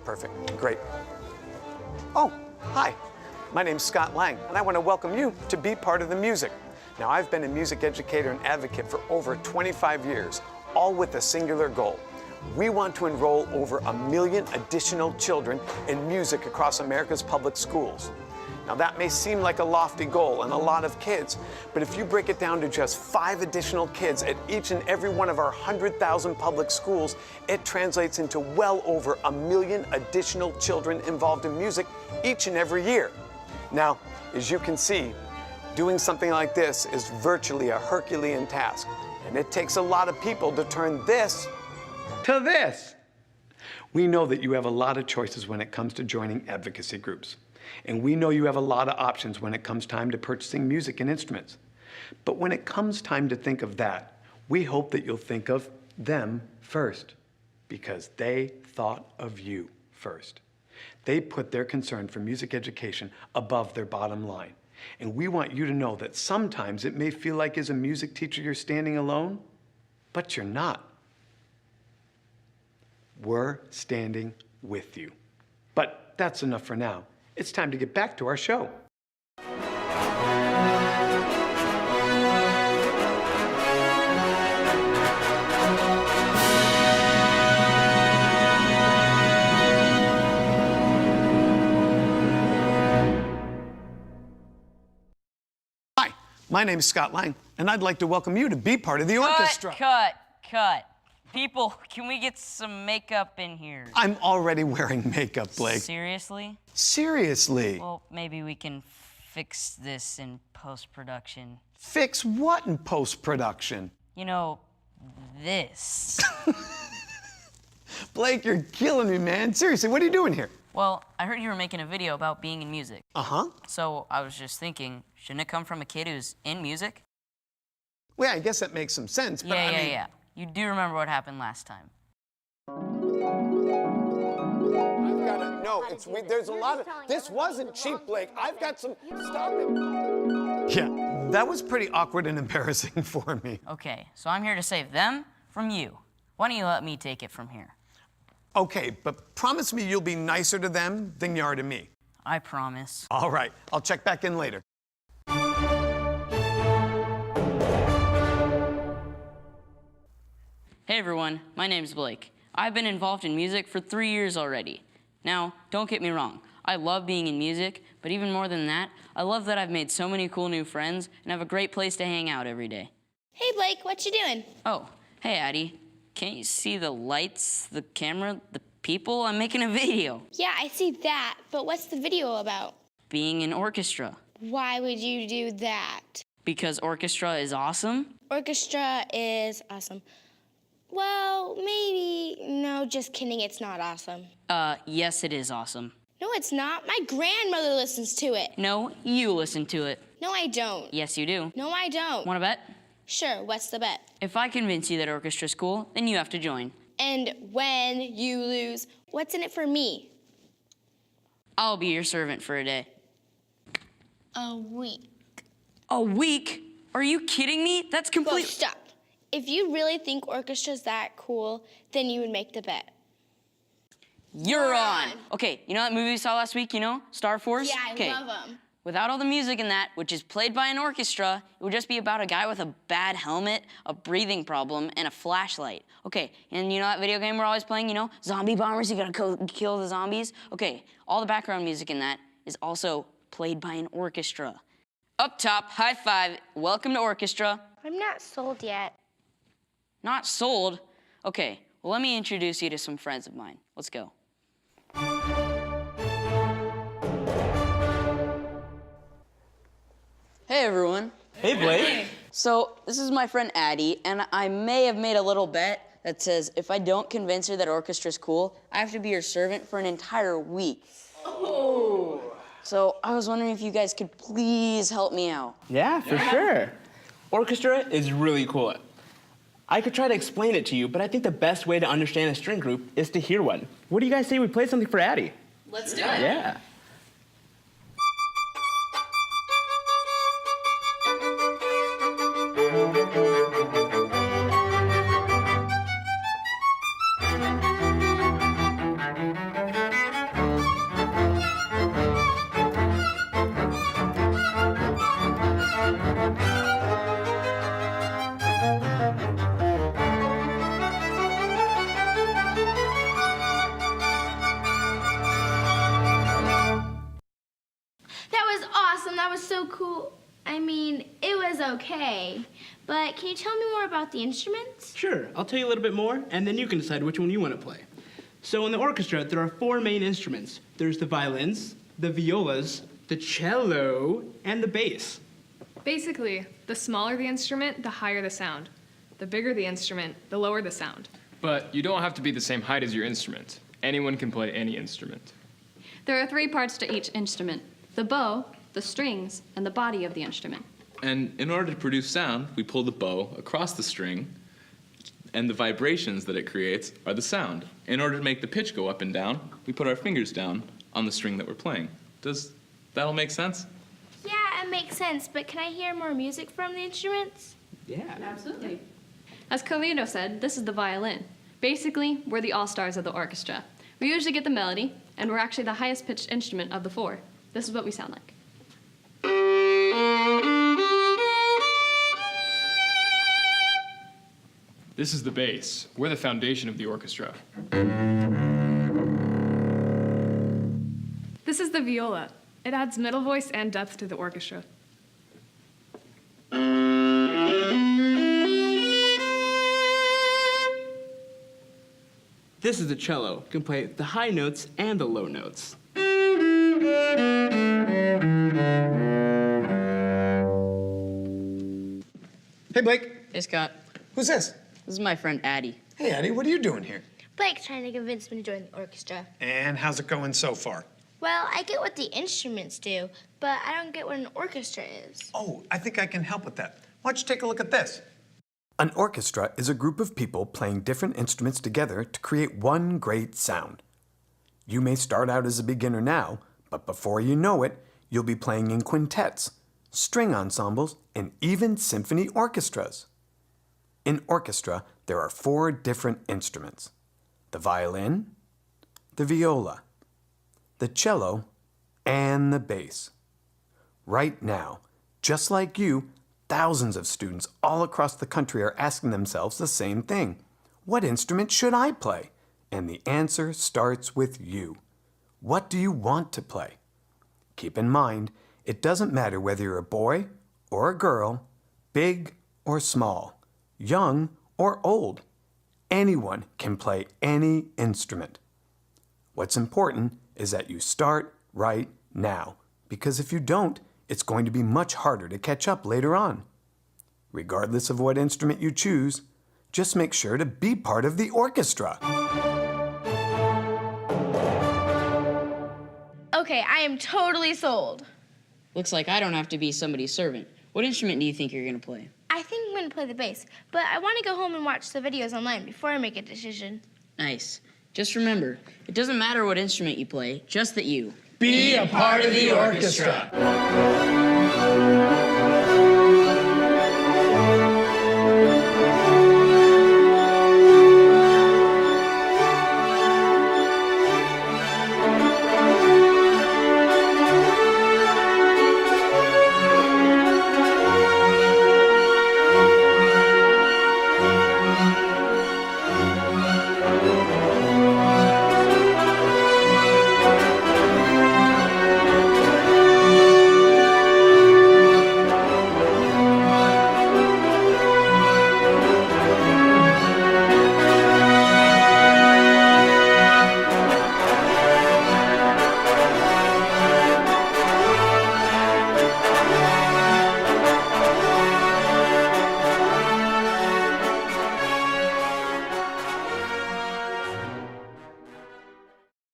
Perfect. Great. Oh, hi. My name's Scott Lang, and I want to welcome you to be part of the music. Now, I've been a music educator and advocate for over 25 years, all with a singular goal. We want to enroll over 1 million additional children in music across America's public schools. Now, that may seem like a lofty goal and a lot of kids, but if you break it down to just 5 additional kids at each and every one of our 100,000 public schools, it translates into well over 1 million additional children involved in music each and every year. Now, as you can see, doing something like this is virtually a Herculean task, and it takes a lot of people to turn this to this. We know that you have a lot of choices when it comes to joining advocacy groups. And we know you have a lot of options when it comes time to purchasing music and instruments. But when it comes time to think of that, we hope that you'll think of them first, because they thought of you first. They put their concern for music education above their bottom line. And we want you to know that sometimes it may feel like as a music teacher you're standing alone, but you're not. We're standing with you. But that's enough for now. It's time to get back to our show. Hi, my name is Scott Lang, and I'd like to welcome you to be part of the orchestra. Cut. People, can we get some makeup in here? I'm already wearing makeup, Blake. Seriously? Seriously? Well, maybe we can fix this in post-production. Fix what in post-production? You know, this. Blake, you're killing me, man. Seriously, what are you doing here? Well, I heard you were making a video about being in music. Uh-huh. So I was just thinking, shouldn't it come from a kid who's in music? Well, yeah, I guess that makes some sense, but Yeah. You do remember what happened last time. There's a lot of, this wasn't cheap, Blake. I've got some, stop it. Yeah, that was pretty awkward and embarrassing for me. Okay, so I'm here to save them from you. Why don't you let me take it from here? Okay, but promise me you'll be nicer to them than you are to me. I promise. All right, I'll check back in later. Hey everyone, my name's Blake. I've been involved in music for 3 years already. Now, don't get me wrong, I love being in music, but even more than that, I love that I've made so many cool new friends and have a great place to hang out every day. Hey Blake, what you doing? Oh, hey Addie. Can't you see the lights, the camera, the people? I'm making a video. Yeah, I see that, but what's the video about? Being in orchestra. Why would you do that? Because orchestra is awesome? Orchestra is awesome. Well, maybe, no, just kidding, it's not awesome. Yes it is awesome. No, it's not. My grandmother listens to it. No, you listen to it. No, I don't. Yes, you do. No, I don't. Wanna bet? Sure, what's the bet? If I convince you that orchestra's cool, then you have to join. And when you lose, what's in it for me? I'll be your servant for a day. A week. A week? Are you kidding me? That's Well, complete. stop. If you really think orchestra's that cool, then you would make the bet. You're on. Okay, you know that movie we saw last week, you know? Star Force? Yeah, I Okay. love them. Without all the music in that, which is played by an orchestra, it would just be about a guy with a bad helmet, a breathing problem, and a flashlight. Okay, and you know that video game we're always playing, you know? Zombie bombers, you gotta kill the zombies? Okay, all the background music in that is also played by an orchestra. Up top, high five, welcome to orchestra. I'm not sold yet. Not sold? Okay, well let me introduce you to some friends of mine. Let's go. Hey everyone. Hey Blake. So this is my friend Addie, and I may have made a little bet that says if I don't convince her that orchestra's cool, I have to be her servant for an entire week. Oh. So I was wondering if you guys could please help me out. Yeah, for sure. Orchestra is really cool. I could try to explain it to you, but I think the best way to understand a string group is to hear one. What do you guys say we play something for Addie? Let's do it. Yeah. awesome. That was so cool. I mean, it was okay. But can you tell me more about the instruments? Sure, I'll tell you a little bit more, and then you can decide which one you want to play. So in the orchestra, there are 4 main instruments. There's the violins, the violas, the cello, and the bass. Basically, the smaller the instrument, the higher the sound. The bigger the instrument, the lower the sound. But you don't have to be the same height as your instrument. Anyone can play any instrument. There are 3 parts to each instrument: the bow, the strings, and the body of the instrument. And in order to produce sound, we pull the bow across the string, and the vibrations that it creates are the sound. In order to make the pitch go up and down, we put our fingers down on the string that we're playing. Does that all make sense? Yeah, it makes sense, but can I hear more music from the instruments? Yeah. Absolutely. As Carlito said, this is the violin. Basically, we're the all-stars of the orchestra. We usually get the melody, and we're actually the highest pitched instrument of the 4. This is what we sound like. This is the bass. We're the foundation of the orchestra. This is the viola. It adds middle voice and depth to the orchestra. This is the cello. It can play the high notes and the low notes. Hey, Blake. Hey, Scott. Who's this? This is my friend Addie. Hey, Addie, what are you doing here? Blake's trying to convince me to join the orchestra. And how's it going so far? Well, I get what the instruments do, but I don't get what an orchestra is. Oh, I think I can help with that. Why don't you take a look at this? An orchestra is a group of people playing different instruments together to create one great sound. You may start out as a beginner now, but before you know it, you'll be playing in quintets, string ensembles, and even symphony orchestras. In orchestra, there are 4 different instruments: the violin, the viola, the cello, and the bass. Right now, just like you, thousands of students all across the country are asking themselves the same thing. What instrument should I play? And the answer starts with you. What do you want to play? Keep in mind, it doesn't matter whether you're a boy or a girl, big or small, young or old. Anyone can play any instrument. What's important is that you start right now, because if you don't, it's going to be much harder to catch up later on. Regardless of what instrument you choose, just make sure to be part of the orchestra. Okay, I am totally sold. Looks like I don't have to be somebody's servant. What instrument do you think you're gonna play? I think I'm going to play the bass, but I want to go home and watch the videos online before I make a decision. Nice. Just remember, it doesn't matter what instrument you play, just that you Be a part of the orchestra.